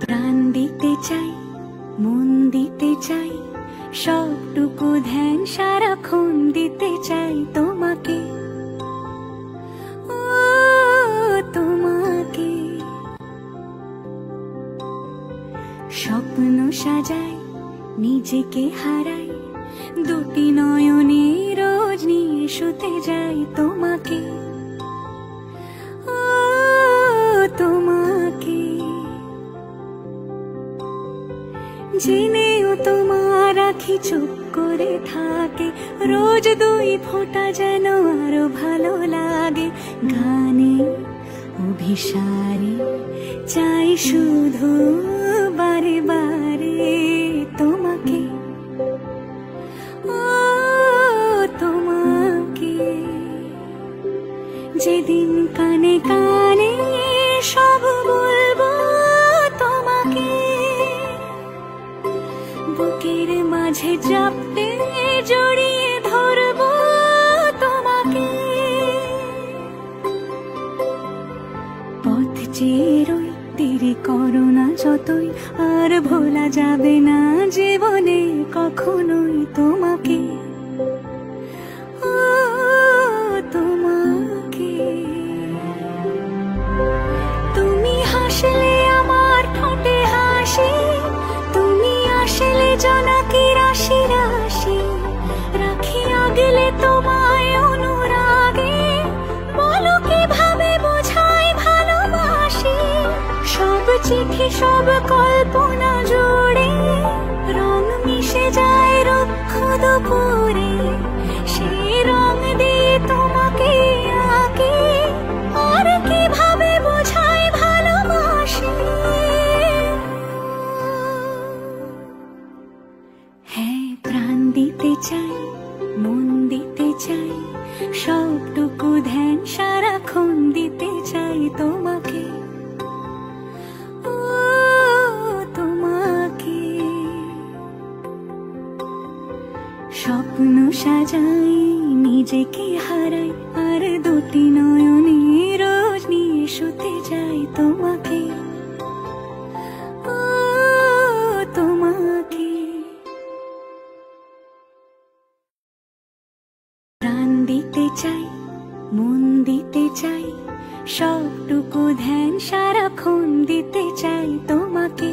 প্রাণ দিতে চাই, মন দিতে চাই, সবটুকু ধ্যান সারাক্ষণ দিতে চাই তোমাকে, ও তোমাকে। স্বপ্ন সাজাই, নিজেকে হারাই, দুটি নয়নে রোজ নিয়ে শুতে যাই তোমাকে, ও তোমাকে। জেনেও তোমার আখি চুপ করে থাকে, রোজ দুই ফোঁটা যেন আরো ভালো লাগে। গানে অভিসারে চাই শুধু বারে বারে তোমাকে, ও তোমাকে। যেদিন কানে কানে সব বলবো তোমাকে, বুকের মাঝে চাপতে জড়িয়ে ধরবো তোমাকে। পথ চেয়ে রই, দেরি করো না যতই, আর ভোলা যাবে না জীবনে কখনোই তোমাকে, ও তোমাকে। তুমি হাসলে আমার ঠোঁটে হাসি, তুমি আসলে জোনাকি রাশি রাশি, রাখি আগলে তোমায় অনুরাগে, বলো কিভাবে বোঝাই ভালোবাসি। সব চিঠি সব কল্পনা জুড়ে রং মিশে যায় রুক্ষ দুপুরে, সেই রং দিয়ে তোমাকে আঁকি, আর কিভাবে বোঝাই ভালোবাসি। হ্যাঁ, প্রাণ দিতে চাই, মন দিতে চাই, সবটুকু ধ্যান সারাক্ষণ দিতে চাই তোমাকে, ও তোমাকে। স্বপ্ন সাজাই, নিজেকে হারাই, আর দুটি নয়নে রোজ নিয়ে শুতে যাই তোমাকে, ও তোমাকে। প্রাণ দিতে চাই, মন দিতে চাই, সবটুকু ধ্যান সারাক্ষণ দিতে চাই তোমাকে।